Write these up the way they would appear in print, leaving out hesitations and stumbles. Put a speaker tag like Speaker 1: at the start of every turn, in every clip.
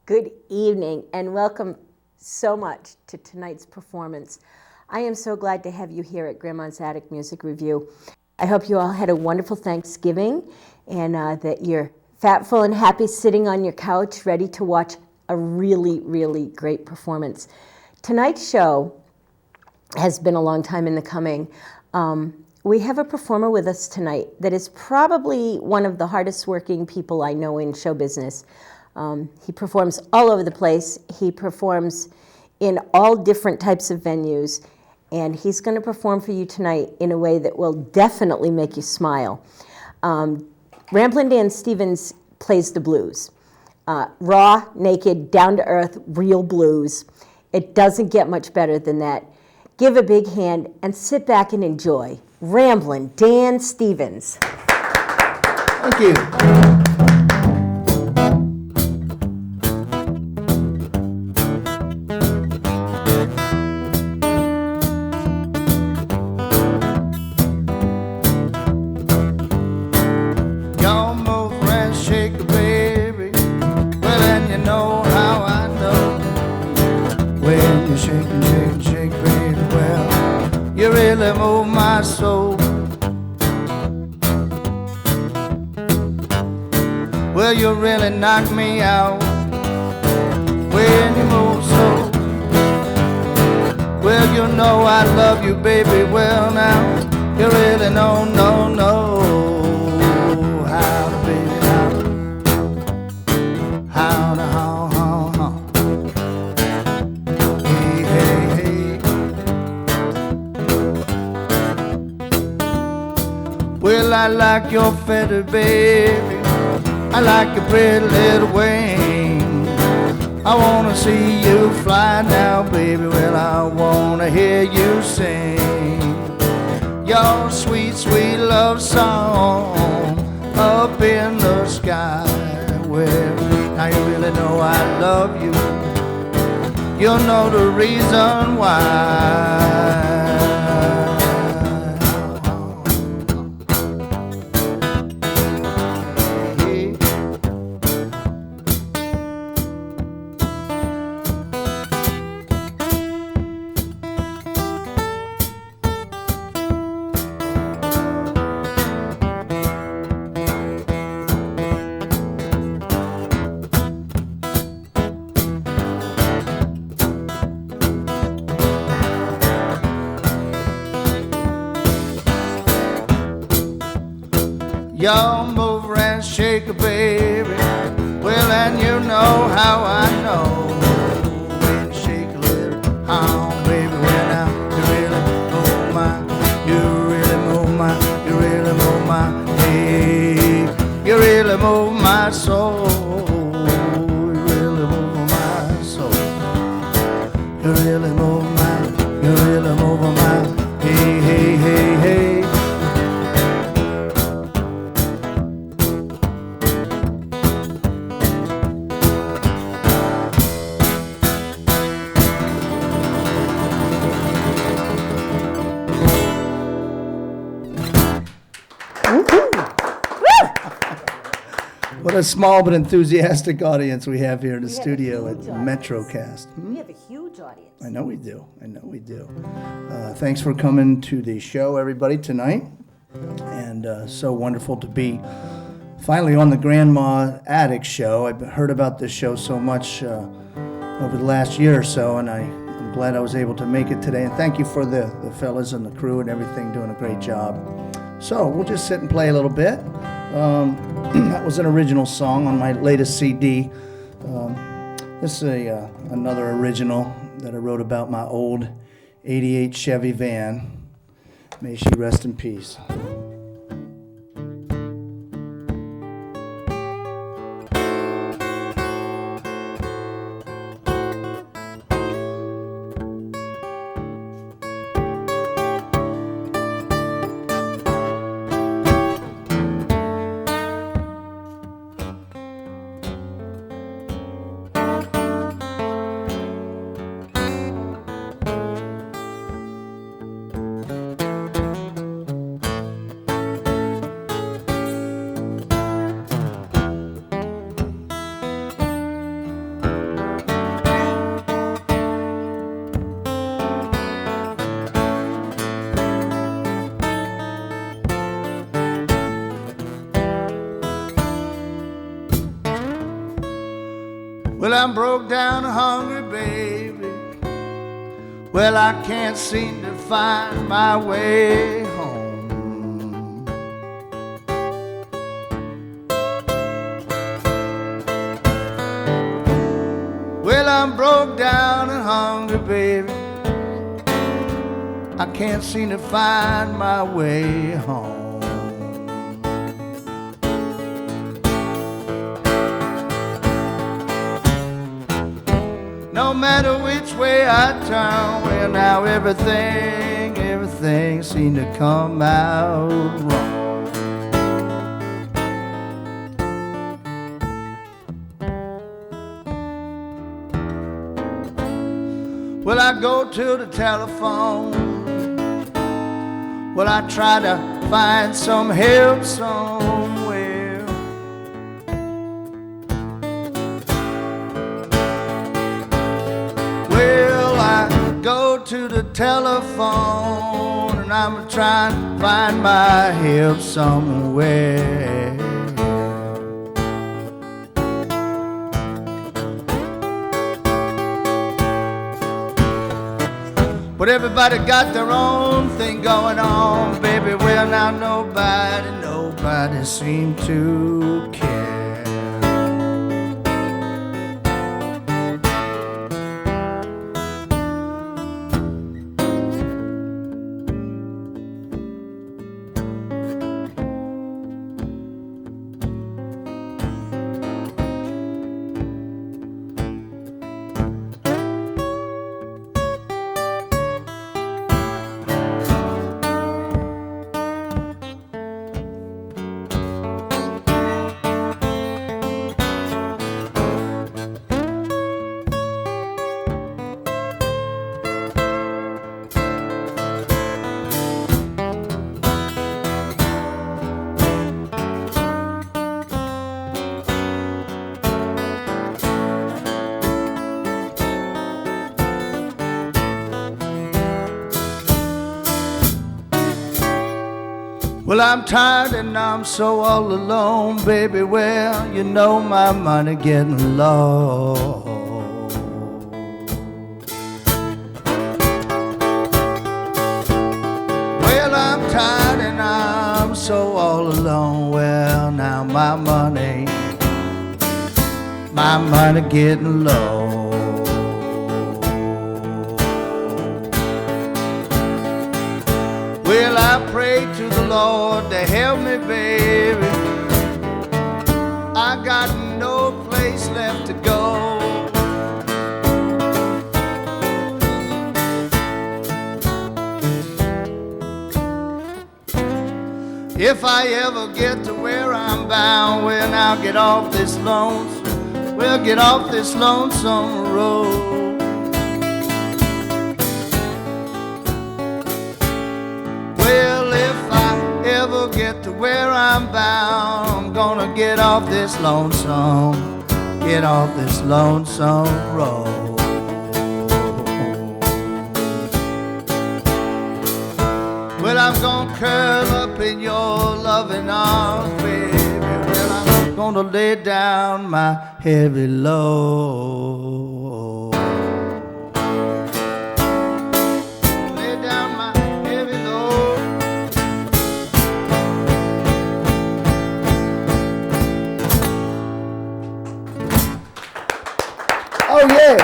Speaker 1: Good evening and welcome so much to tonight's performance. I am so glad to have you here at Grandma's Attic Music Review. I hope you all had a wonderful Thanksgiving and that you're fat, full, and happy sitting on your couch ready to watch a really, really great performance. Tonight's show has been a long time in the coming. We have a performer with us tonight that is probably one of the hardest working people I know in show business. He performs all over the place. He performs in all different types of venues, and he's going to perform for you tonight in a way that will definitely make you smile. Ramblin Dan Stevens plays the blues. Raw, naked, down-to-earth, real blues. It doesn't get much better than that. Give a big hand and sit back and enjoy. Ramblin Dan Stevens.
Speaker 2: Thank you. Move my soul. Well, you really knock me out when you move so. Well, you know I love you, baby. Well, now you really know how to, baby, how to. Well, I like your feather, baby. I like your pretty little wings. I wanna see you fly now, baby. Well, I wanna hear you sing your sweet, sweet love song up in the sky. Well, now you really know I love you. You'll know the reason why. Y'all move and shake it, baby. Well, and you know how I know when you shake a little, oh, baby. Well, now you really move my, hey, you really move my soul. You really move my soul. You really move my, hey, hey, hey, hey. What a small but enthusiastic audience we have here in the studio at MetroCast.
Speaker 1: We have a huge audience.
Speaker 2: I know we do. Thanks for coming to the show, everybody, tonight. And so wonderful to be finally on the Grandma Attic show. I've heard about this show so much over the last year or so, and I'm glad I was able to make it today. And thank you for the fellas and the crew and everything doing a great job. So we'll just sit and play a little bit. That was an original song on my latest CD. This is another original that I wrote about my old 88 Chevy van. May she rest in peace. Well, I'm broke down and hungry, baby. Well, I can't seem to find my way home. Well, I'm broke down and hungry, baby. I can't seem to find my way home. No matter which way I turn, well now everything seemed to come out wrong. Well, I go to the telephone. Well, I try to find some help somewhere. Well, I go to the telephone and I'm trying to find my help somewhere. But everybody got their own thing going on, baby. Well, now nobody seemed to care. Well, I'm tired and I'm so all alone, baby. Well, you know my money getting low. Well, I'm tired and I'm so all alone. Well, now my money getting low. Well, I pray to the Lord to help me, baby. I got no place left to go. If I ever get to where I'm bound, well, now get off this lonesome, well, get off this lonesome road. Ever get to where I'm bound, I'm gonna get off this lonesome road. Well, I'm gonna curl up in your loving arms, baby. Well, I'm gonna lay down my heavy load. Lay down my heavy load. Oh, yeah.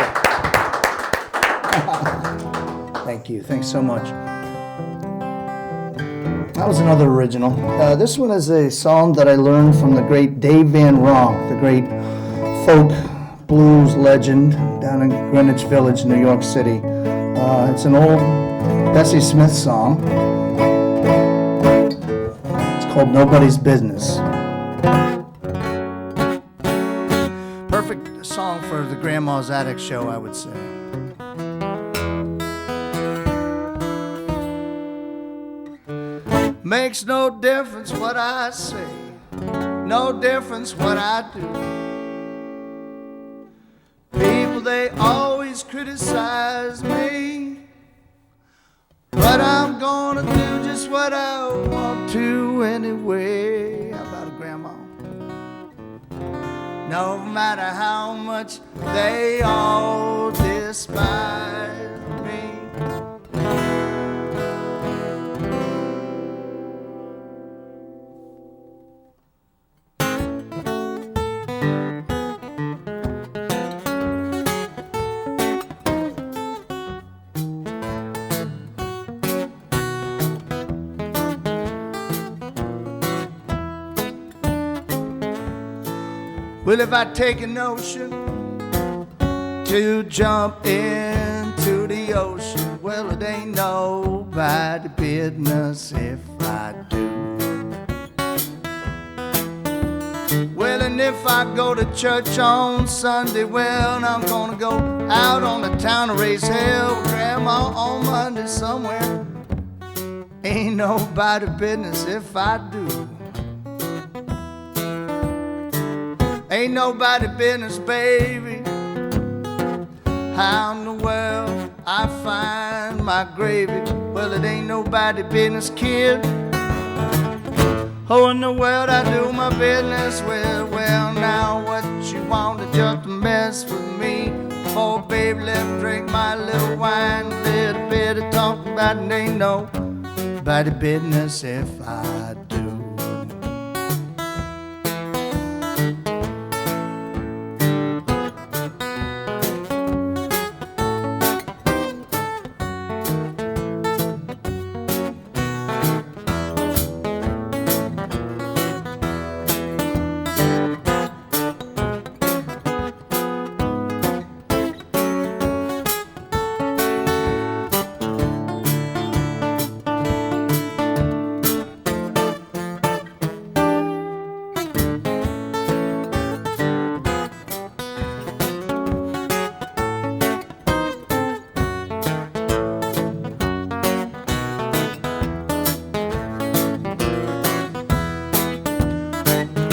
Speaker 2: Thank you. Thanks so much. That was another original. This one is a song that I learned from the great Dave Van Ronk, the great folk blues legend down in Greenwich Village, New York City. It's an old Bessie Smith song. It's called Nobody's Business. Perfect song for the Grandma's Attic show, I would say. Makes no difference what I say, no difference what I do. People, they always criticize me, but I'm gonna do just what I want to anyway. How about it, Grandma? no matter how much they all despise me. Well, if I take a notion to jump into the ocean, well, it ain't nobody business if I do. Well, and if I go to church on Sunday, well, I'm gonna go out on the town to raise hell with Grandma on Monday somewhere. Ain't nobody business if I do. Ain't nobody business, baby, how in the world I find my gravy. Well, it ain't nobody business, kid. Oh, in the world I do my business with. Well, now what you want to just mess with me? Oh, baby, let me drink my little wine. A little bit of talking about it ain't nobody business if I do.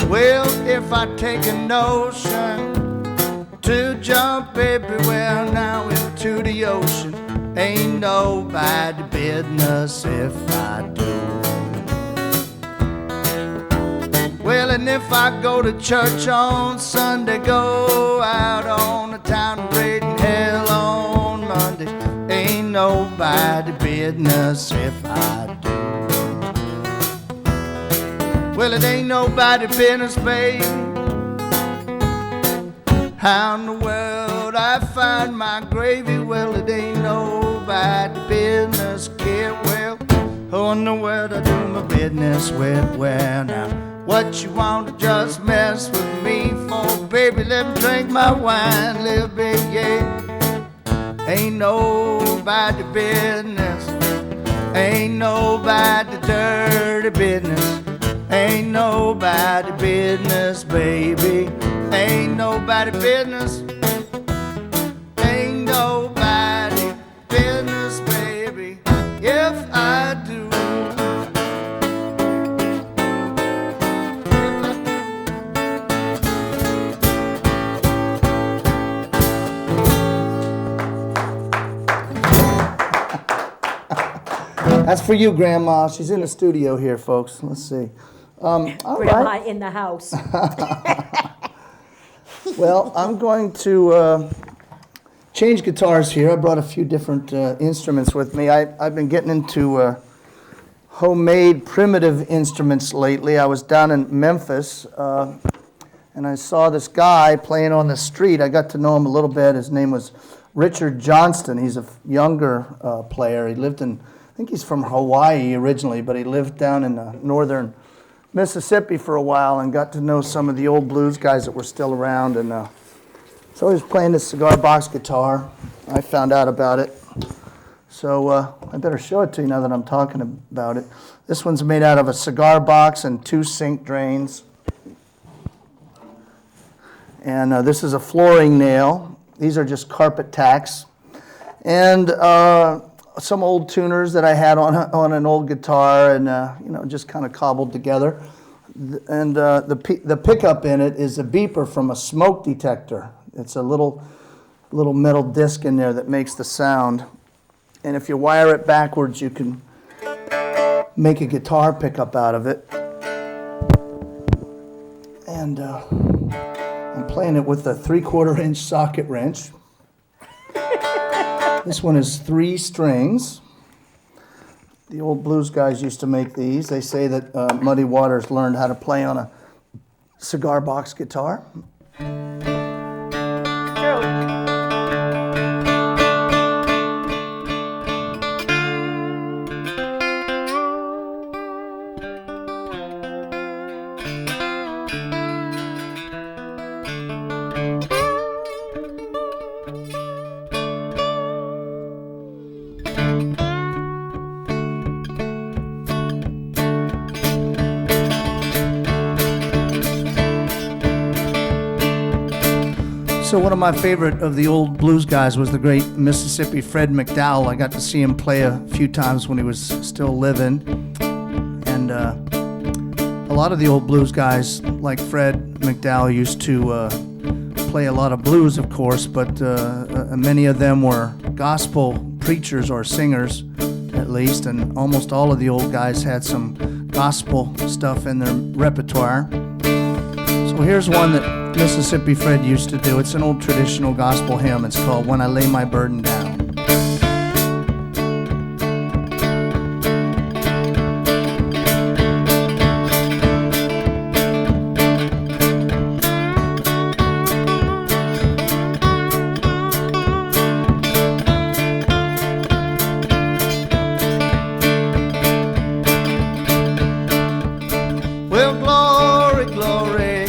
Speaker 2: Well, if I take a notion to jump everywhere now into the ocean, ain't nobody business if I do. Well, and if I go to church on Sunday, go out on the town raiding hell on Monday, ain't nobody business if I do. Well, it ain't nobody business, baby, how in the world I find my gravy. Well, it ain't nobody business, kid. Well, who in the world I do my business with? Well, now, what you want to just mess with me for, baby? Let me drink my wine, little bit, yeah. Ain't nobody business, ain't nobody dirty business. Ain't nobody business, baby. Ain't nobody business. Ain't nobody business, baby, if I do. That's for you, Grandma. She's in the studio here, folks. Let's see. All
Speaker 1: Grandma
Speaker 2: right.
Speaker 1: in the house.
Speaker 2: Well, I'm going to change guitars here. I brought a few different instruments with me. I've been getting into homemade primitive instruments lately. I was down in Memphis, and I saw this guy playing on the street. I got to know him a little bit. His name was Richard Johnston. He's a younger player. He lived in, I think he's from Hawaii originally, but he lived down in northern Mississippi for a while and got to know some of the old blues guys that were still around. And so he was playing this cigar box guitar. I found out about it. So I better show it to you now that I'm talking about it. This one's made out of a cigar box and 2 sink drains. And this is a flooring nail. These are just carpet tacks. And some old tuners that I had on an old guitar, and you know, just kind of cobbled together. And the pickup in it is a beeper from a smoke detector. It's a little metal disc in there that makes the sound. And if you wire it backwards, you can make a guitar pickup out of it. And I'm playing it with a 3/4 inch socket wrench. This one is 3 strings. The old blues guys used to make these. They say that Muddy Waters learned how to play on a cigar box guitar. So one of my favorite of the old blues guys was the great Mississippi Fred McDowell. I got to see him play a few times when he was still living. And a lot of the old blues guys, like Fred McDowell, used to play a lot of blues, of course, but many of them were gospel preachers or singers, at least, and almost all of the old guys had some gospel stuff in their repertoire. So here's one that Mississippi Fred used to do. It's an old traditional gospel hymn. It's called When I Lay My Burden Down. Well, glory, glory,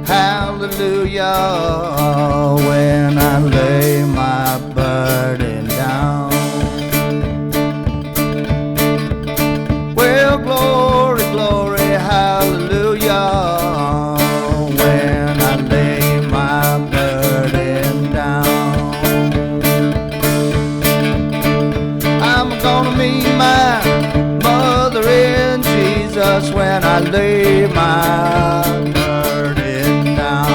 Speaker 2: hallelujah, when I lay my burden down. Well, glory, glory, hallelujah, when I lay my burden down. I'm gonna meet my mother in Jesus when I lay my burden down.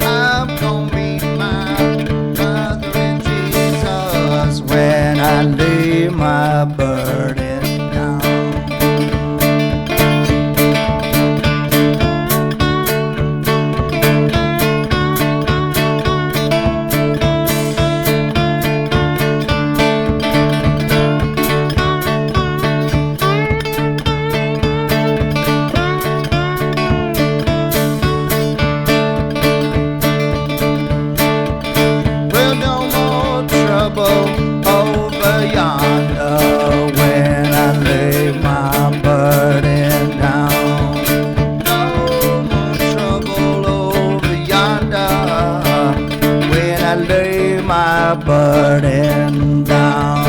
Speaker 2: I'm gonna meet my mother in Jesus when I lay my burden down. Well, no more trouble over yonder when I lay my burden down. No more trouble over yonder when I lay my burden down.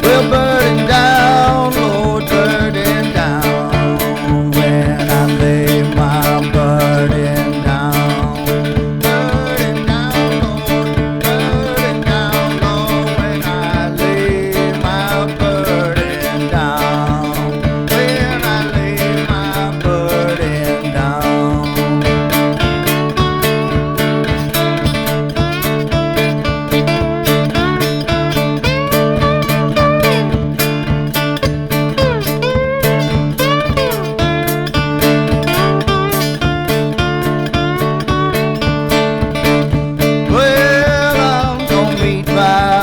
Speaker 2: Well, burden down, Lord, burden down, when I lay my burden down. Burden down, Lord, when I lay my burden down. When I lay my burden down. Well, I'm gonna meet my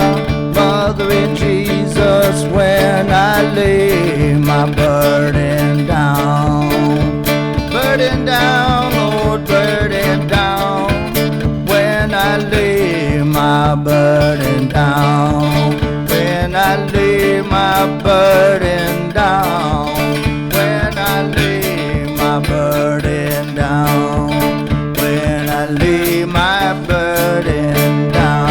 Speaker 2: mother in Jesus when I lay my burden down. Burden down, Lord, burden down, when I lay my burden down. When I lay my burden down. When I lay my burden down. When I lay my burden down.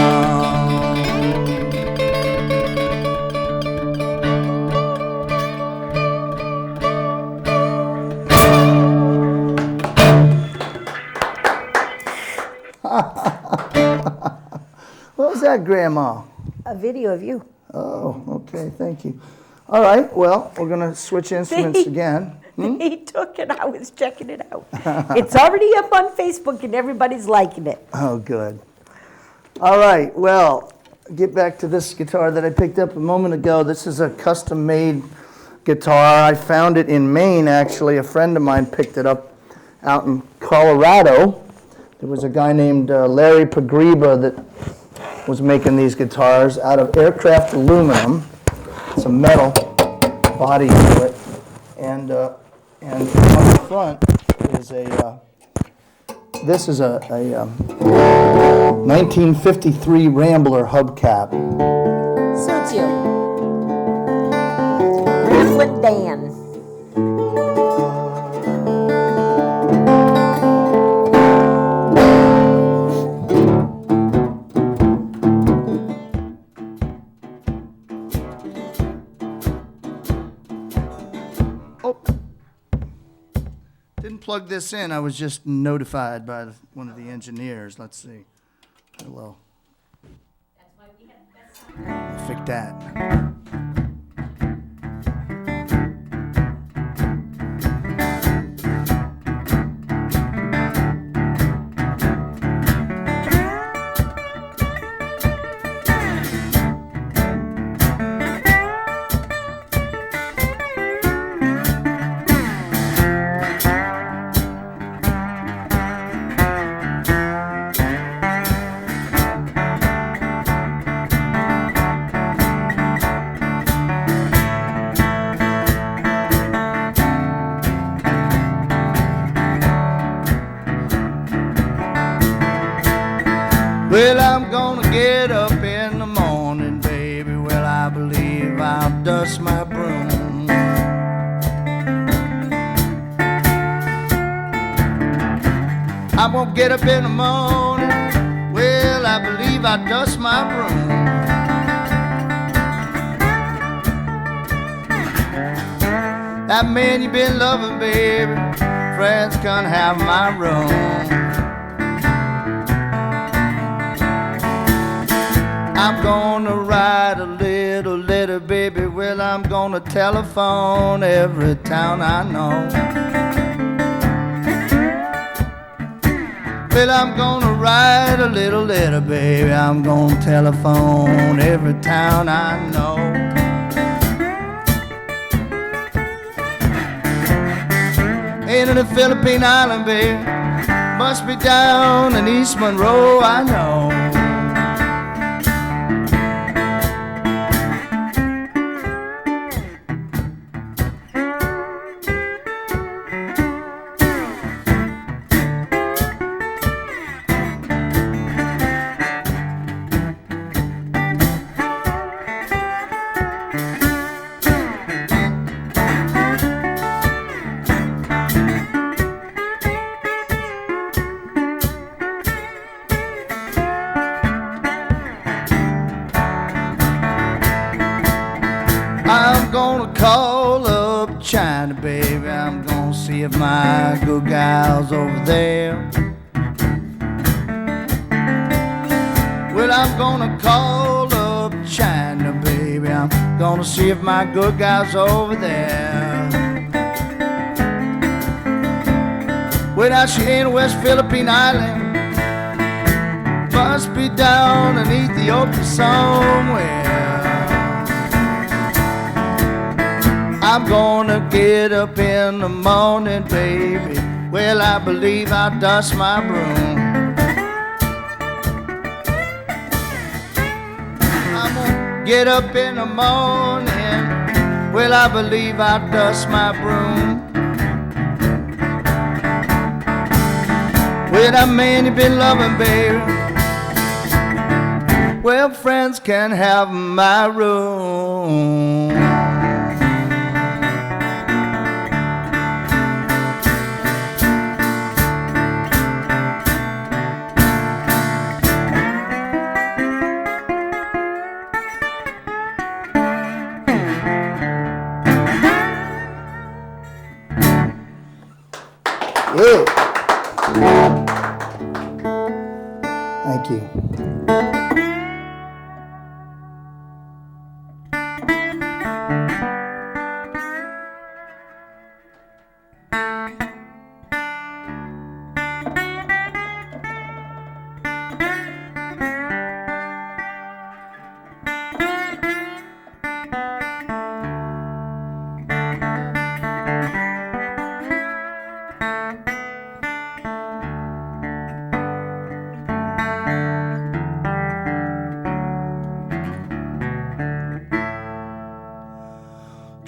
Speaker 2: What was that, Grandma?
Speaker 1: A video of you.
Speaker 2: Oh, okay, thank you. All right, well, we're going to switch instruments again.
Speaker 1: He took it. I was checking it out. It's already up on Facebook, and everybody's liking it.
Speaker 2: Oh, good. All right, well, get back to this guitar that I picked up a moment ago. This is a custom-made guitar. I found it in Maine, actually. A friend of mine picked it up out in Colorado. There was a guy named Larry Pagriba that was making these guitars out of aircraft aluminum. It's a metal body to it. And on the front is this is a 1953 Rambler hubcap.
Speaker 1: Suits you. Ramblin Dan.
Speaker 2: Didn't plug this in. I was just notified by one of the engineers. Let's see. Hello.
Speaker 1: That's why we have the best.
Speaker 2: Fix that. Well, I'm gonna get up in the morning, baby. Well, I believe I'll dust my broom. I'm gonna get up in the morning. Well, I believe I'll dust my broom. That man you been loving, baby, friends can have my room. I'm gonna write a little letter, baby. Well, I'm gonna telephone every town I know. Well, I'm gonna write a little letter, baby. I'm gonna telephone every town I know. Ain't in a Philippine island, baby. Must be down in East Monroe, I know. I'm gonna call up China, baby. I'm gonna see if my good gal's over there. Well, I'm gonna call up China, baby. I'm gonna see if my good gal's over there. Well, now she ain't a West Philippine Island. Must be down in Ethiopia somewhere. I'm gonna get up in the morning, baby. Well, I believe I'll dust my broom. I'm gonna get up in the morning. Well, I believe I'll dust my broom. Well, that man you been loving, baby. Well, friends can have my room. Yeah. Thank you.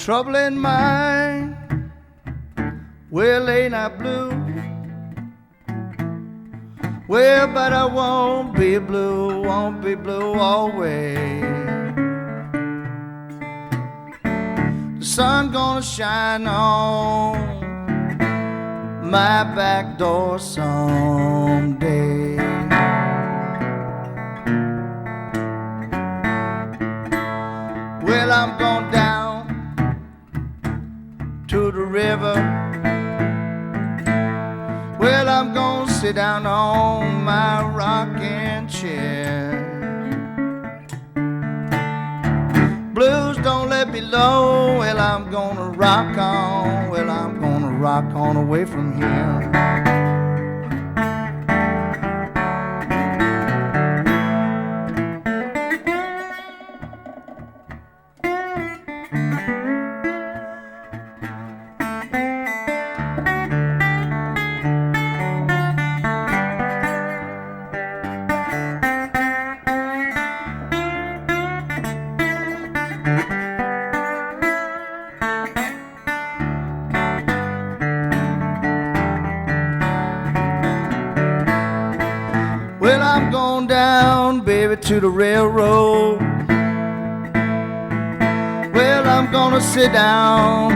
Speaker 2: Troubling mind, well, ain't I blue? Well, but I won't be blue always. The sun gonna shine on my back door someday. Well, I'm going down to the river. Well, I'm gonna sit down on my rocking chair. Blues don't let me low. Well, I'm gonna rock on. Well, I'm gonna rock on away from here. Well, I'm going down, baby, to the railroad. Well, I'm gonna sit down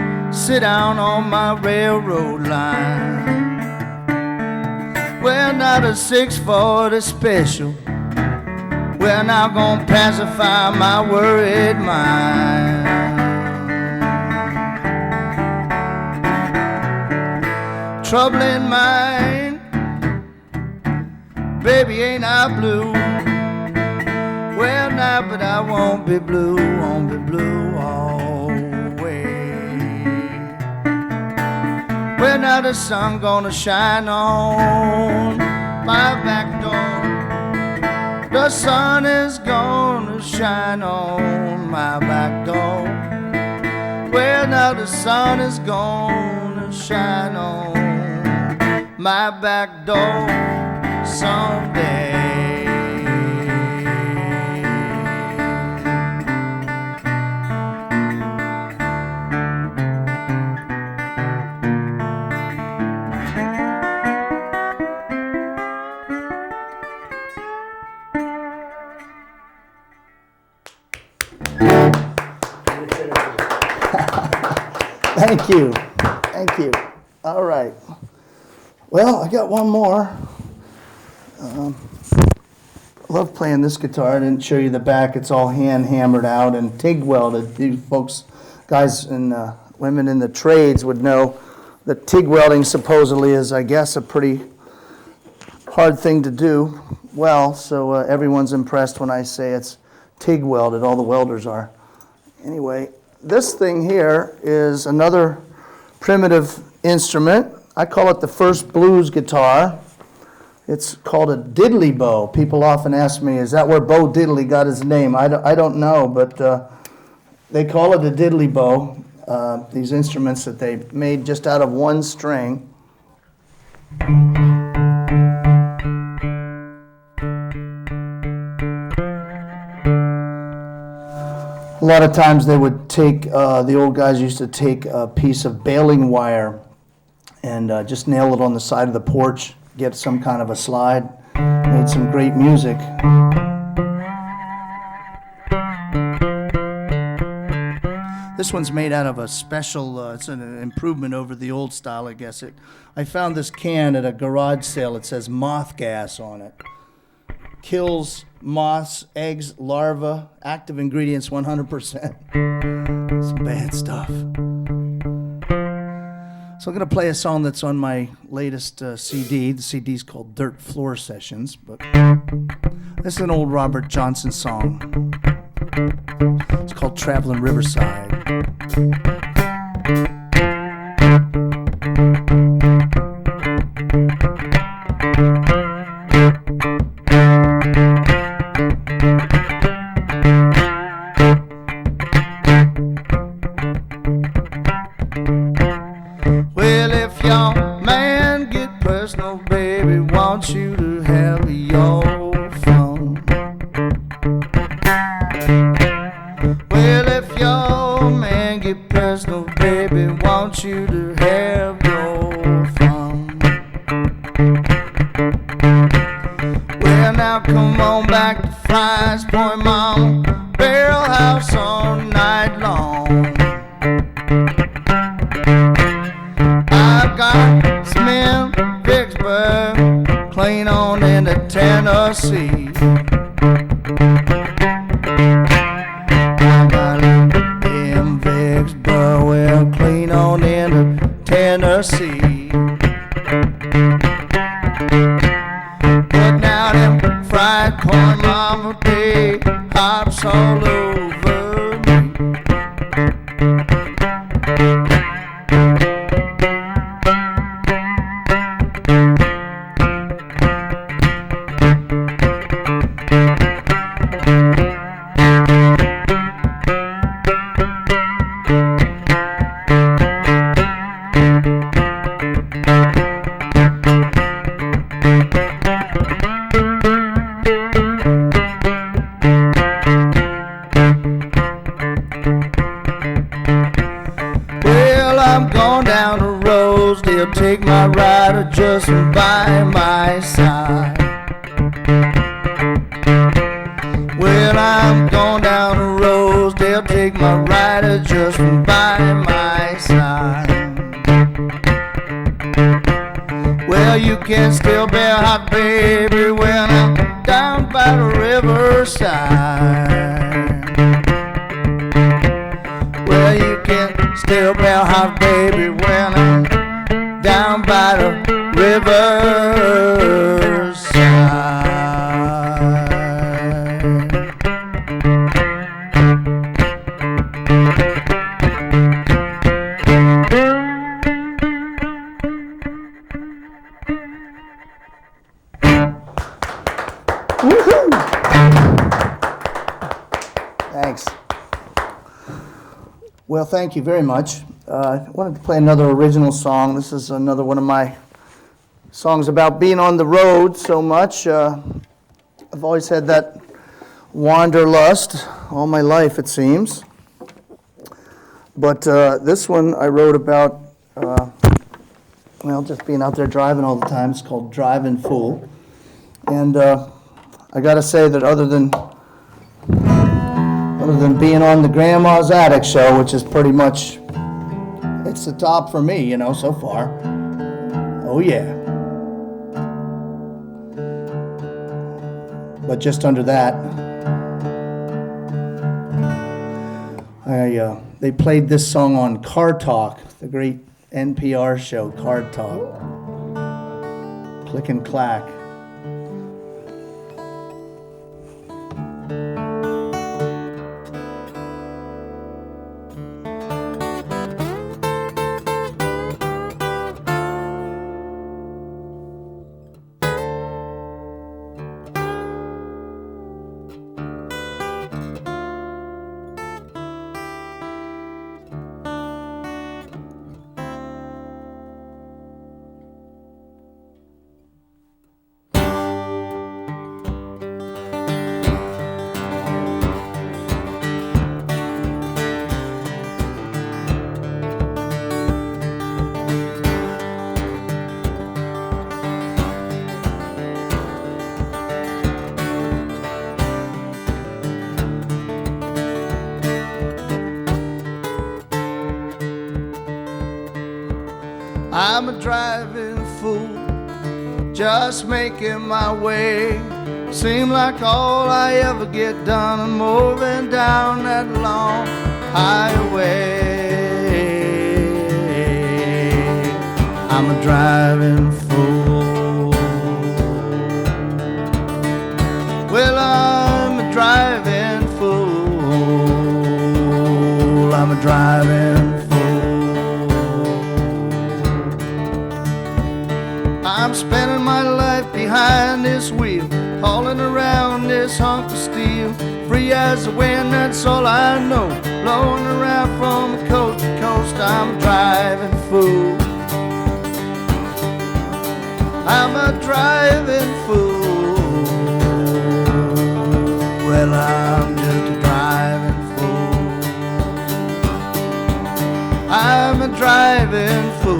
Speaker 2: on my railroad line. Well, not a 640 special. Well, now gonna pacify my worried mind. Troubling mind, baby, ain't I blue? Well, now, but I won't be blue always. Well, now the sun gonna shine on my back door. The sun is gonna shine on my back door. Well, now the sun is gonna shine on my back door someday. Thank you. Thank you. All right. Well, I got one more. I love playing this guitar. I didn't show you the back. It's all hand hammered out and TIG welded. You folks, guys and women in the trades would know that TIG welding supposedly is, I guess, a pretty hard thing to do well. So everyone's impressed when I say it's TIG welded. All the welders are. Anyway, this thing here is another primitive instrument. I call it the first blues guitar. It's called a diddley bow. People often ask me, is that where Bo Diddley got his name? I don't know, but they call it a diddley bow. These instruments that they made just out of one string. A lot of times they would take, the old guys used to take a piece of baling wire and just nail it on the side of the porch, get some kind of a slide. Made some great music. This one's made out of a special, it's an improvement over the old style, I guess. I found this can at a garage sale. It says moth gas on it. Kills moths, eggs, larvae, active ingredients 100%. Some bad stuff. So I'm going to play a song that's on my latest CD. The CD's called Dirt Floor Sessions, but this is an old Robert Johnson song. It's called Traveling Riverside. Well, if your man get personal, baby, wants you to have your fun. Well, if your man get personal, to have your fun. Well, now come on back to Fry's Point, Mama. Barrel house all night long. I've got some in Vicksburg, clean on into Tennessee. I got in Vicksburg, well, clean on into Tennessee. But now them fried corn, Mama, they hops all over me. I'm gone down to Rosedale, take my rider just by my side. Well, I'm gone down to Rosedale, take my rider just by my side. Well, you can still bear hot, baby, when I'm down by the riverside. Well, you can still bear hot, baby, when I'm down by the riverside. Thanks. Well, thank you very much. I wanted to play another original song. This is another one of my songs about being on the road so much. I've always had that wanderlust all my life, it seems. But this one I wrote about, just being out there driving all the time. It's called Driving Fool. And I got to say that other than being on the Grandma's Attic show, which is pretty much, it's the top for me, so far. Oh yeah. But just under that, they played this song on Car Talk, the great NPR show, Car Talk. Click and clack. I'm a driving fool, just making my way. Seem like all I ever get done, I'm moving down that long highway. I'm a driving fool. Well, I'm a driving fool. I'm a driving fool. I'm spending my life behind this wheel, hauling around this hunk of steel. Free as the wind, that's all I know. Blowing around from coast to coast, I'm a driving fool. I'm a driving fool. Well, I'm just a driving fool. I'm a driving fool.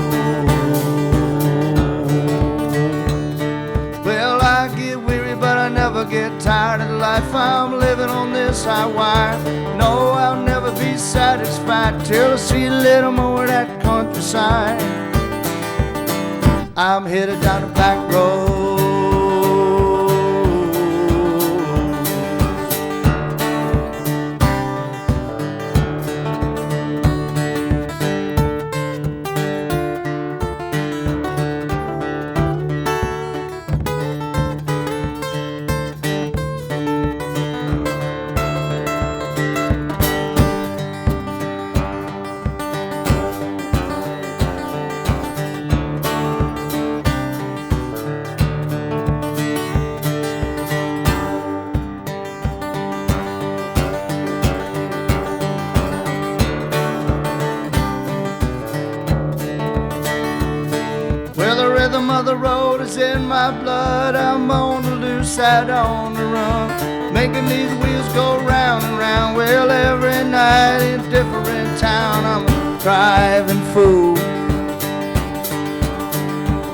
Speaker 2: Well, I get weary, but I never get tired of the life I'm living on this high wire. No, I'll never be satisfied till I see a little more of that countryside. I'm headed down the back road. The road is in my blood. I'm on the loose side on the run, making these wheels go round and round. Well, every night in a different town, I'm a driving fool.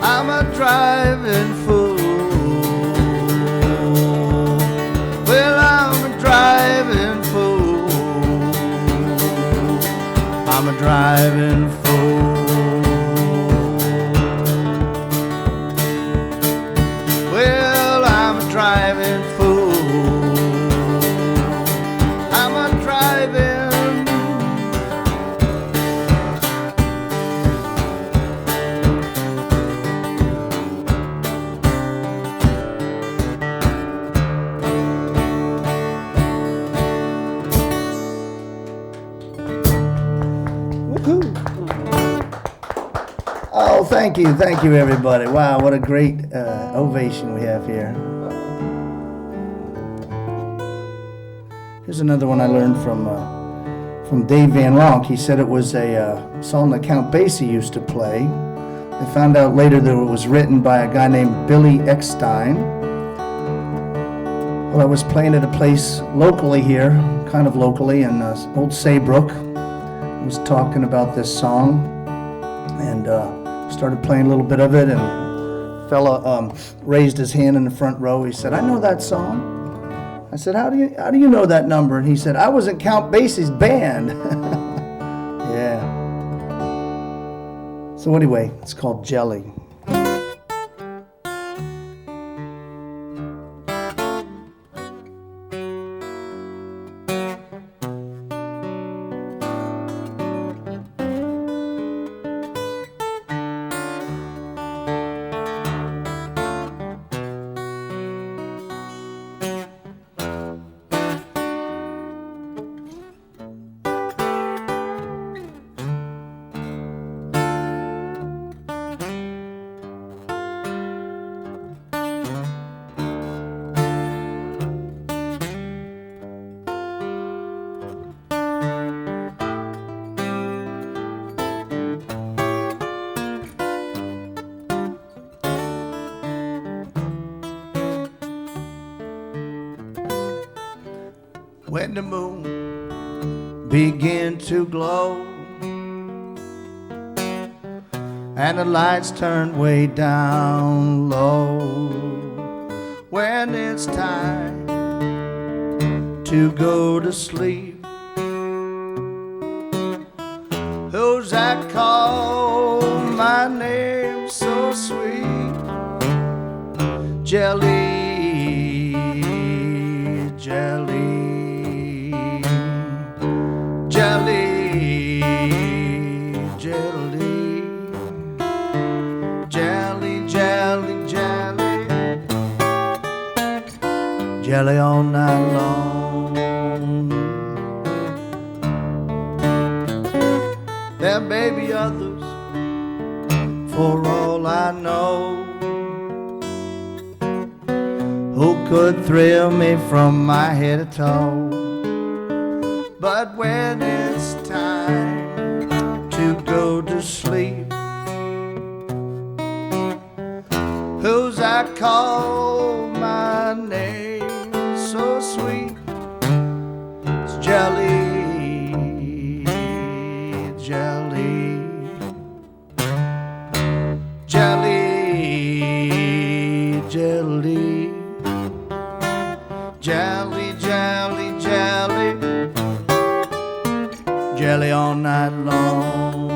Speaker 2: I'm a driving fool. Well, I'm a driving fool. I'm a driving fool. Driving fool. I'm a driving. Woohoo! Oh, thank you, everybody. Wow, what a great ovation we have here. Here's another one I learned from Dave Van Ronk. He said it was a song that Count Basie used to play. I found out later that it was written by a guy named Billy Eckstein. Well, I was playing at a place locally here, kind of locally, in Old Saybrook. I was talking about this song and started playing a little bit of it, and a fella raised his hand in the front row. He said, "I know that song." I said, how do you know that number? And he said, I was in Count Basie's band. Yeah. So anyway, it's called Jelly. When the moon began to glow and the lights turned way down low, when it's time to go to sleep, who's that call my name so sweet? Jelly, jelly. Jelly, jelly, jelly, jelly, jelly, jelly all night long. There may be others, for all I know, who could thrill me from my head to toe. But when it's time to go to sleep, who's that call my name so sweet? It's Jelly, Jelly, jelly. Jelly, jelly, jelly. Jelly all night long.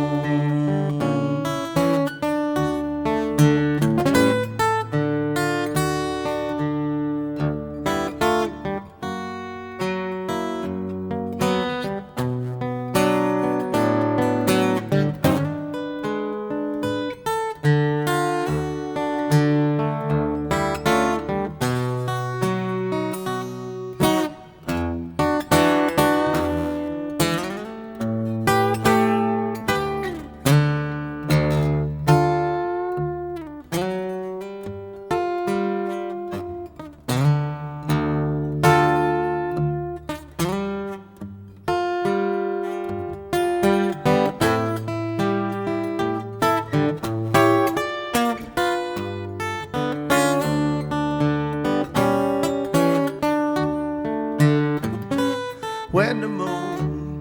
Speaker 2: When the moon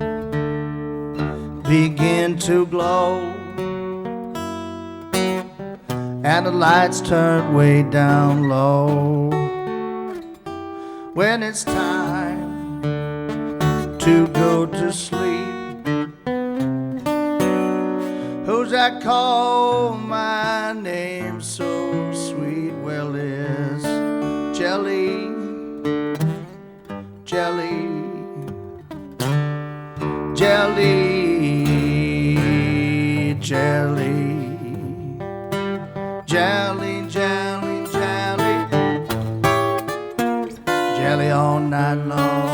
Speaker 2: begin to glow and the lights turn way down low, when it's time to go to sleep, who's that call my name so sweet? Well, it's Jelly, Jelly, jelly, jelly, jelly, jelly, jelly, jelly all night long.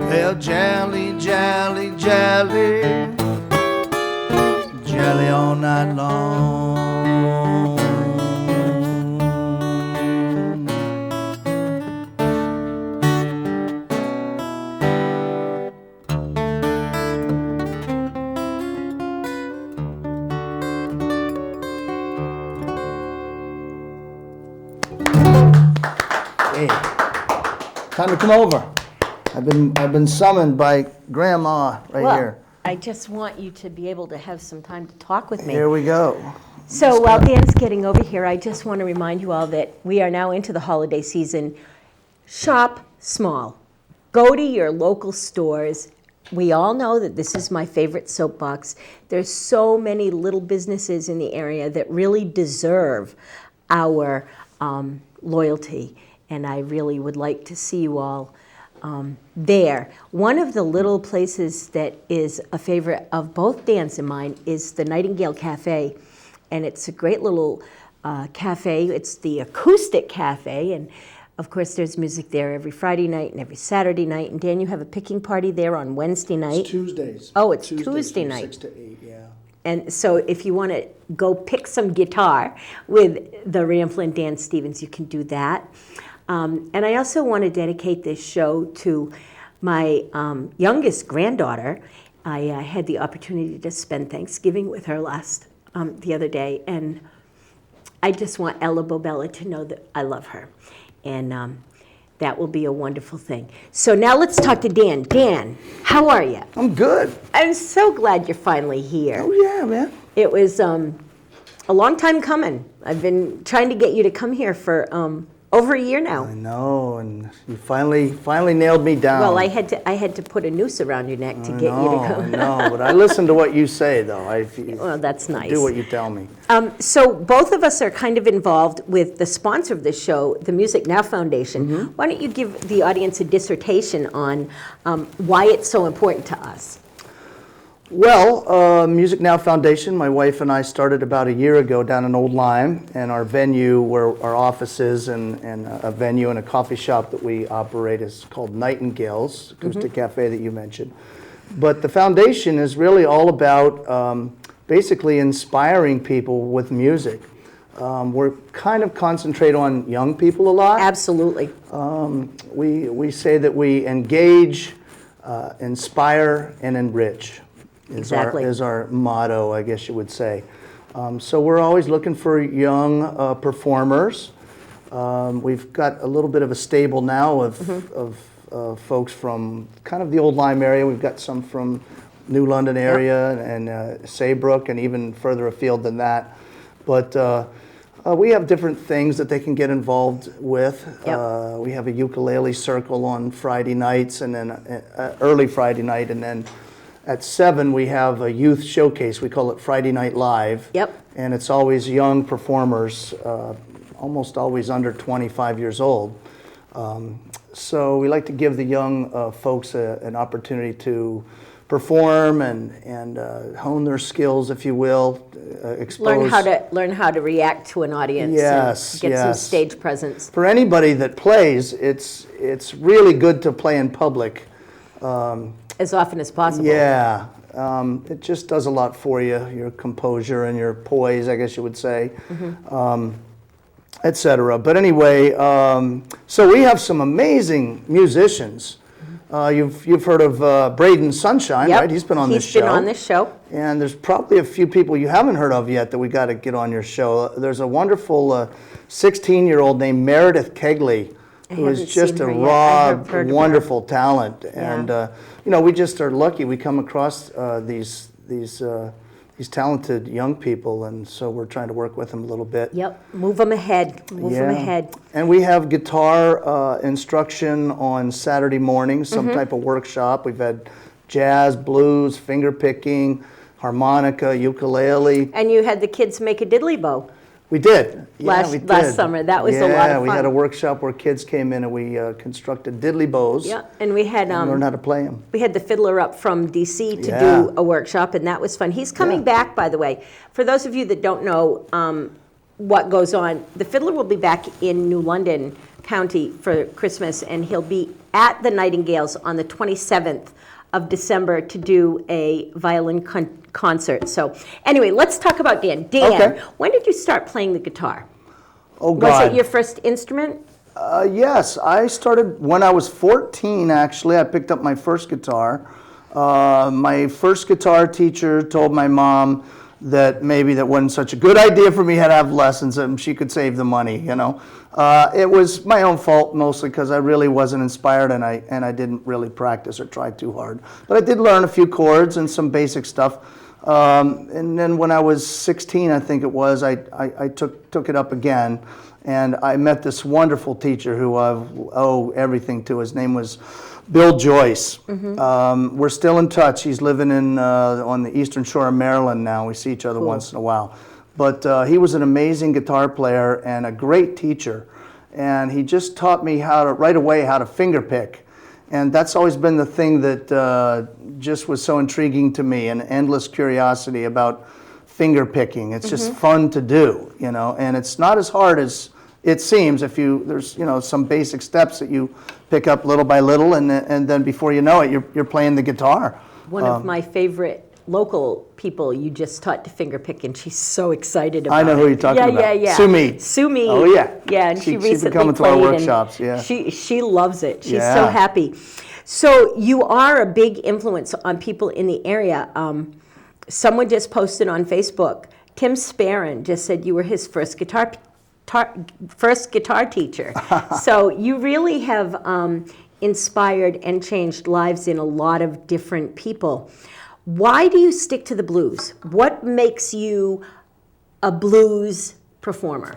Speaker 2: Well, jelly, jelly, jelly, jelly all night long. Hey, time to come over. I've been summoned by Grandma right
Speaker 1: Well,
Speaker 2: here.
Speaker 1: I just want you to be able to have some time to talk with me.
Speaker 2: Here we go.
Speaker 1: So while Dan's getting over here, I just want to remind you all that we are now into the holiday season. Shop small. Go to your local stores. We all know that this is my favorite soapbox. There's so many little businesses in the area that really deserve our loyalty, and I really would like to see you all there. One of the little places that is a favorite of both Dan's and mine is the Nightingale Cafe, and it's a great little cafe. It's the acoustic cafe, and of course there's music there every Friday night and every Saturday night. And Dan, you have a picking party there on Wednesday night.
Speaker 2: It's Tuesdays.
Speaker 1: Oh, it's
Speaker 2: Tuesdays
Speaker 1: Tuesday
Speaker 2: from
Speaker 1: night.
Speaker 2: 6 to 8, yeah.
Speaker 1: And so if you want to go pick some guitar with the Ramblin Dan Stevens, you can do that. And I also want to dedicate this show to my youngest granddaughter. I had the opportunity to spend Thanksgiving with her the other day, and I just want Ella Bobella to know that I love her. And that will be a wonderful thing. So now let's talk to Dan. Dan, how are you?
Speaker 2: I'm good.
Speaker 1: I'm so glad you're finally here.
Speaker 2: Oh, yeah, man.
Speaker 1: It was a long time coming. I've been trying to get you to come here for over a year now.
Speaker 2: I know, and you finally nailed me down.
Speaker 1: Well, I had to put a noose around your neck to get you to come.
Speaker 2: I know, but I listen to what you say, though.
Speaker 1: Well, that's nice.
Speaker 2: Do what you tell me.
Speaker 1: So both of us are kind of involved with the sponsor of this show, the Music Now Foundation.
Speaker 2: Mm-hmm.
Speaker 1: Why don't you give the audience a dissertation on why it's so important to us?
Speaker 2: Well, Music Now Foundation, my wife and I started about a year ago down in Old Lyme, and our venue, where our office is, and a venue and a coffee shop that we operate is called Nightingale's Acoustic Cafe that you mentioned. But the foundation is really all about basically inspiring people with music. We're kind of concentrate on young people a lot.
Speaker 1: Absolutely.
Speaker 2: We say that we engage, inspire, and enrich.
Speaker 1: Exactly.
Speaker 2: Is our motto, I guess you would say. So we're always looking for young performers. We've got a little bit of a stable now of folks from kind of the Old Lyme area. We've got some from New London area and Saybrook and even further afield than that. But we have different things that they can get involved with.
Speaker 1: Yep.
Speaker 2: We have a ukulele circle on Friday nights, and then early Friday night, and then at 7 we have a youth showcase. We call it Friday Night Live.
Speaker 1: Yep.
Speaker 2: And it's always young performers, almost always under 25 years old. So we like to give the young folks an opportunity to perform and hone their skills, if you will. Expose.
Speaker 1: Learn how to react to an audience.
Speaker 2: Yes,
Speaker 1: and get some stage presence.
Speaker 2: For anybody that plays, it's really good to play in public.
Speaker 1: As often as possible.
Speaker 2: Yeah, it just does a lot for you, your composure and your poise, I guess you would say, etc. But anyway, so we have some amazing musicians. You've heard of Braden Sunshine,
Speaker 1: Yep.
Speaker 2: right? He's been on this show.
Speaker 1: He's been on this show.
Speaker 2: And there's probably a few people you haven't heard of yet that we got to get on your show. There's a wonderful 16-year-old named Meredith Kegley, who is just a raw, wonderful talent. And we just are lucky. We come across these talented young people, and so we're trying to work with them a little bit.
Speaker 1: Yep, move them ahead. Move them ahead.
Speaker 2: And we have guitar instruction on Saturday mornings, some type of workshop. We've had jazz, blues, finger picking, harmonica, ukulele.
Speaker 1: And you had the kids make a diddly bow.
Speaker 2: We did.
Speaker 1: Last summer. That was a lot of fun.
Speaker 2: Yeah, we had a workshop where kids came in and we constructed diddly bows.
Speaker 1: Yeah, and we had
Speaker 2: learned how to play them.
Speaker 1: We had the fiddler up from DC to do a workshop, and that was fun. He's coming back, by the way. For those of you that don't know what goes on, the fiddler will be back in New London County for Christmas, and he'll be at the Nightingales on the 27th of December to do a violin concert. So anyway, let's talk about Dan. Dan, when did you start playing the guitar?
Speaker 2: Oh, God.
Speaker 1: Was it your first instrument?
Speaker 2: Yes, I started when I was 14, actually. I picked up my first guitar. My first guitar teacher told my mom that maybe that wasn't such a good idea for me to have lessons and she could save the money, It was my own fault mostly because I really wasn't inspired and I didn't really practice or try too hard. But I did learn a few chords and some basic stuff. And then when I was 16, I think it was, I took it up again. And I met this wonderful teacher who I owe everything to. His name was Bill Joyce. We're still in touch. He's living on the eastern shore of Maryland now. We see each other once in a while. But he was an amazing guitar player and a great teacher. And he just taught me right away how to finger pick. And that's always been the thing that just was so intriguing to me, an endless curiosity about finger picking. It's just fun to do, and it's not as hard as it seems. There's some basic steps that you pick up little by little, and then before you know it, you're playing the guitar.
Speaker 1: One of my favorite local people you just taught to finger pick, and she's so excited about it.
Speaker 2: I know who you're talking about.
Speaker 1: Yeah.
Speaker 2: Sue Me.
Speaker 1: Oh yeah. Yeah, and she recently
Speaker 2: she's been coming to our workshops. Yeah.
Speaker 1: She loves it. She's so happy. So you are a big influence on people in the area. Someone just posted on Facebook. Tim Sparron just said you were his first guitar teacher. So you really have inspired and changed lives in a lot of different people. Why do you stick to the blues? What makes you a blues performer?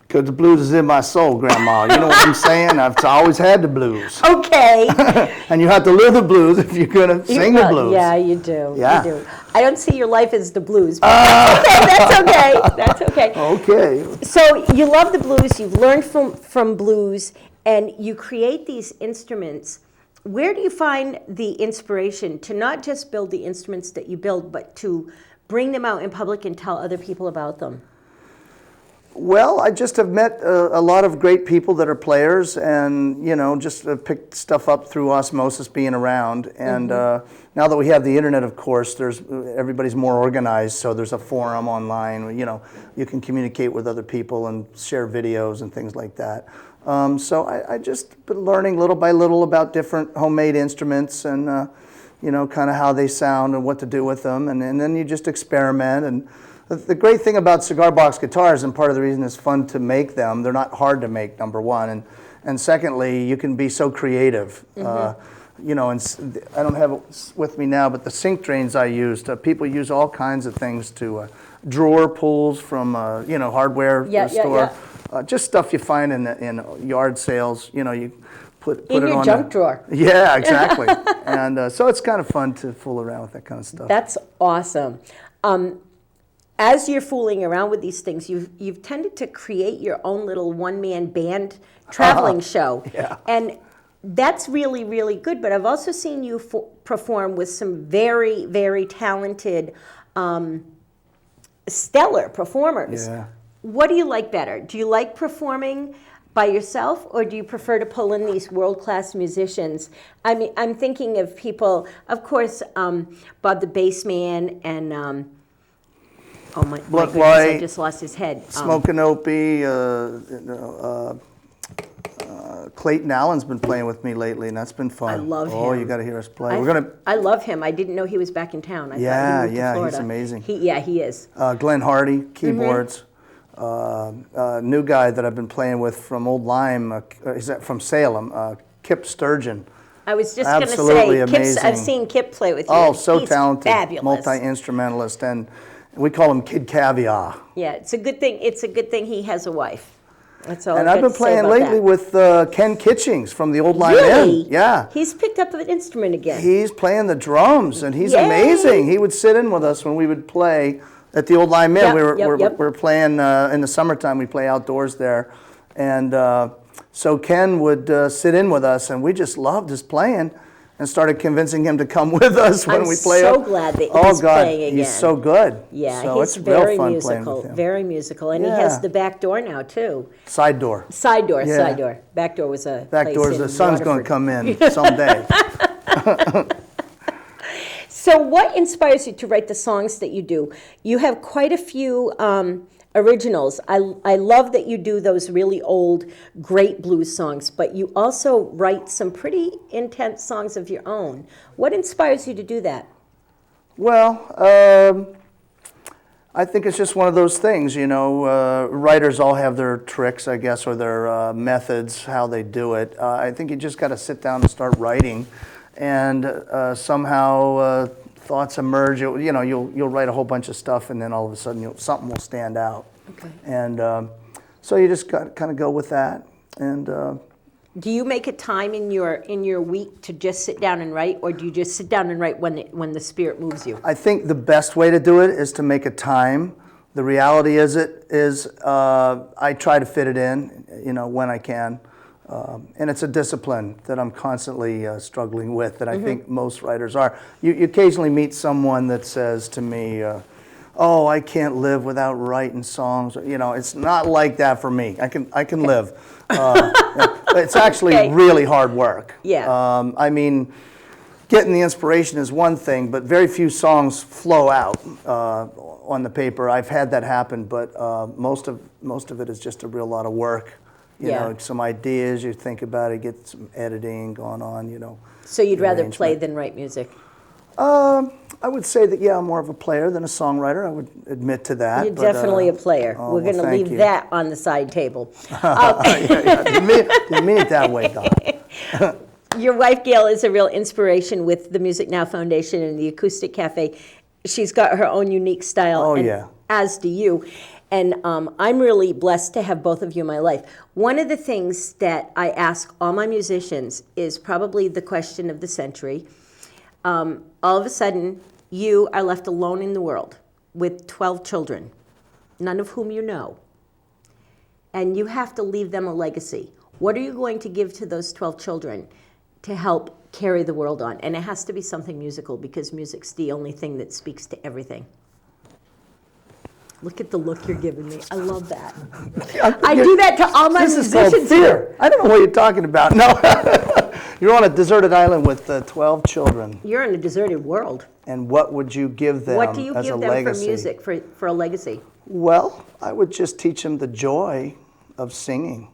Speaker 2: Because the blues is in my soul, Grandma. You know what I'm saying? I've always had the blues.
Speaker 1: Okay.
Speaker 2: And you have to live the blues if you're going to sing the blues.
Speaker 1: Yeah, you do.
Speaker 2: Yeah.
Speaker 1: You do. I don't see your life as the blues. But okay, that's okay. That's okay.
Speaker 2: Okay.
Speaker 1: So you love the blues. You've learned from blues, and you create these instruments. Where do you find the inspiration to not just build the instruments that you build, but to bring them out in public and tell other people about them?
Speaker 2: Well, I just have met a lot of great people that are players, and just picked stuff up through osmosis, being around. And now that we have the internet, of course, everybody's more organized. So there's a forum online. You can communicate with other people and share videos and things like that. So I just been learning little by little about different homemade instruments and kind of how they sound and what to do with them, and then you just experiment. And the great thing about cigar box guitars, and part of the reason it's fun to make them, they're not hard to make, number one, and secondly, you can be so creative. you know, and I don't have it with me now, but the sink drains I used, people use all kinds of things to, drawer pulls from, you know, hardware store. Just stuff you find in yard sales, you know, you put it on
Speaker 1: your junk drawer.
Speaker 2: Yeah, exactly. And so it's kind of fun to fool around with that kind of stuff.
Speaker 1: That's awesome. As you're fooling around with these things, you've tended to create your own little one-man band traveling show.
Speaker 2: Yeah.
Speaker 1: And that's really, really good. But I've also seen you perform with some very, very talented, stellar performers.
Speaker 2: Yeah.
Speaker 1: What do you like better? Do you like performing by yourself, or do you prefer to pull in these world-class musicians? I mean, I'm thinking of people, of course, Bob the Bassman and oh my goodness, I just lost his head.
Speaker 2: Smokin' Opie, Clayton Allen's been playing with me lately, and that's been fun.
Speaker 1: I love him.
Speaker 2: Oh, you got to hear us play.
Speaker 1: I love him. I didn't know he was back in town. I thought he moved to Florida.
Speaker 2: He's amazing.
Speaker 1: He is.
Speaker 2: Glenn Hardy, keyboards. New guy that I've been playing with from Old Lyme, is that from Salem, Kip Sturgeon.
Speaker 1: I was just going to
Speaker 2: Absolutely
Speaker 1: say,
Speaker 2: amazing.
Speaker 1: I've seen Kip play with you.
Speaker 2: Oh, so
Speaker 1: He's
Speaker 2: talented,
Speaker 1: fabulous.
Speaker 2: multi-instrumentalist, and we call him Kid Caviar.
Speaker 1: Yeah, it's a good thing. It's a good thing he has a wife. That's all.
Speaker 2: And I've been playing lately with Ken Kitchings from the Old Lyme
Speaker 1: Really?
Speaker 2: Inn. Yeah.
Speaker 1: He's picked up an instrument again.
Speaker 2: He's playing the drums, and he's
Speaker 1: Yay.
Speaker 2: amazing. He would sit in with us when we would play at the Old Lyme Inn.
Speaker 1: Yep.
Speaker 2: We were playing in the summertime. We play outdoors there, and so Ken would sit in with us, and we just loved his playing, and started convincing him to come with us when we play.
Speaker 1: I'm so glad that he's playing again.
Speaker 2: He's so good.
Speaker 1: Yeah,
Speaker 2: so
Speaker 1: he's
Speaker 2: it's real
Speaker 1: very
Speaker 2: fun
Speaker 1: musical,
Speaker 2: playing with him.
Speaker 1: very musical, and he has the back door now too.
Speaker 2: Side door.
Speaker 1: Side door.
Speaker 2: Yeah.
Speaker 1: Back door was a
Speaker 2: Back
Speaker 1: place
Speaker 2: doors.
Speaker 1: in
Speaker 2: The sun's going to
Speaker 1: Waterford.
Speaker 2: come in someday.
Speaker 1: So what inspires you to write the songs that you do? You have quite a few originals. I love that you do those really old, great blues songs, but you also write some pretty intense songs of your own. What inspires you to do that?
Speaker 2: Well, I think it's just one of those things, you know. Writers all have their tricks, I guess, or their methods, how they do it. I think you just got to sit down and start writing, and somehow thoughts emerge. You know, you'll write a whole bunch of stuff, and then all of a sudden something will stand out.
Speaker 1: Okay.
Speaker 2: And so you just got kind of go with that. And
Speaker 1: do you make a time in your week to just sit down and write, or do you just sit down and write when the spirit moves you?
Speaker 2: I think the best way to do it is to make a time. The reality is I try to fit it in, you know, when I can. And it's a discipline that I'm constantly struggling with, that I think most writers are. You occasionally meet someone that says to me, oh, I can't live without writing songs. You know, it's not like that for me. I can live. It's actually really hard work.
Speaker 1: Yeah.
Speaker 2: I mean, getting the inspiration is one thing, but very few songs flow out on the paper. I've had that happen, but most of it is just a real lot of work. You know, some ideas, you think about it, get some editing going on, you know.
Speaker 1: So you'd rather play than write music?
Speaker 2: I would say that, I'm more of a player than a songwriter. I would admit to that.
Speaker 1: You're definitely a player.
Speaker 2: Oh,
Speaker 1: We're going to leave that on the side table.
Speaker 2: Didn't mean it that way, Don.
Speaker 1: Your wife, Gail, is a real inspiration with the Music Now Foundation and the Acoustic Cafe. She's got her own unique style, as do you. And I'm really blessed to have both of you in my life. One of the things that I ask all my musicians is probably the question of the century. All of a sudden, you are left alone in the world with 12 children, none of whom you know. And you have to leave them a legacy. What are you going to give to those 12 children to help carry the world on? And it has to be something musical, because music's the only thing that speaks to everything. Look at the look you're giving me. I love that. I do that to all my musicians.
Speaker 2: This is called fear. I don't know what you're talking about. No. You're on a deserted island with 12 children.
Speaker 1: You're in a deserted world.
Speaker 2: And what would you give them as a legacy?
Speaker 1: What do you give them for music, for a legacy?
Speaker 2: Well, I would just teach them the joy of singing.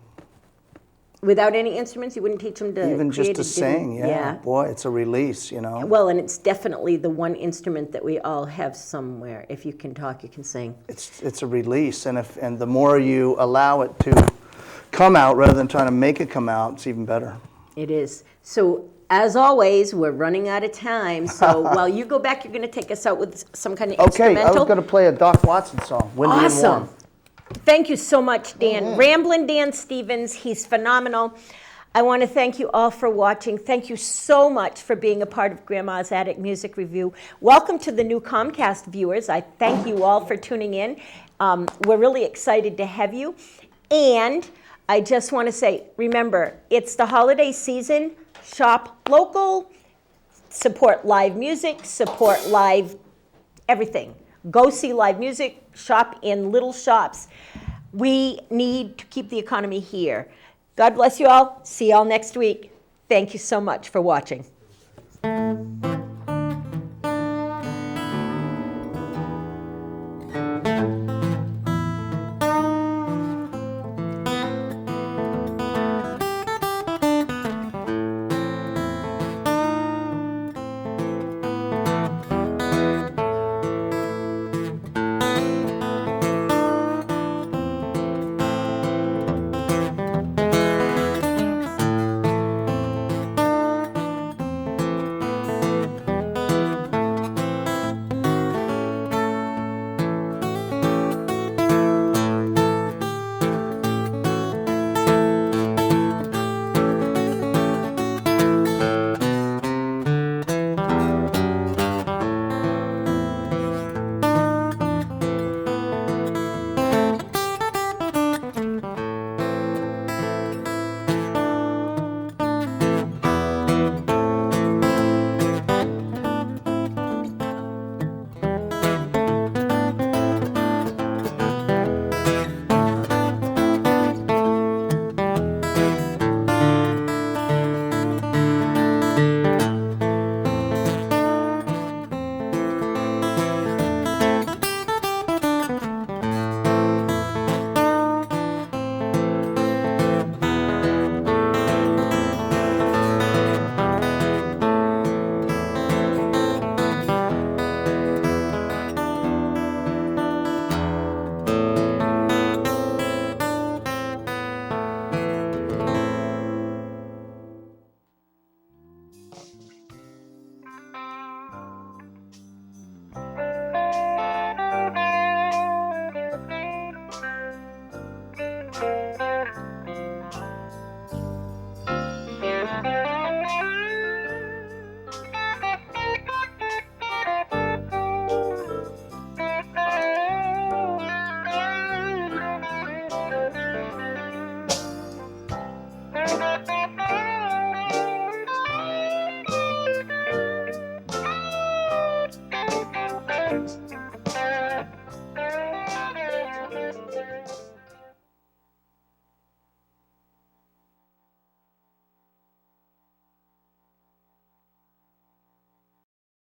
Speaker 1: Without any instruments, you wouldn't teach them to
Speaker 2: even just to sing, yeah. Boy, it's a release, you know.
Speaker 1: Well, and it's definitely the one instrument that we all have somewhere. If you can talk, you can sing.
Speaker 2: It's a release, and the more you allow it to come out rather than trying to make it come out, it's even better.
Speaker 1: It is. So As always, we're running out of time, so while you go back, you're going to take us out with some kind of
Speaker 2: Okay,
Speaker 1: instrumental.
Speaker 2: I was going to play a Doc Watson song, Windy and
Speaker 1: Awesome.
Speaker 2: Warm.
Speaker 1: Thank you so much, Dan. Ramblin Dan Stevens, he's phenomenal. I want to thank you all for watching. Thank you so much for being a part of Grandma's Attic Music Review. Welcome to the new Comcast viewers. I thank you all for tuning in. We're really excited to have you. And I just want to say, remember, it's the holiday season. Shop local, support live music, support live everything. Go see live music, shop in little shops. We need to keep the economy here. God bless you all. See you all next week. Thank you so much for watching.
Speaker 3: Thanks.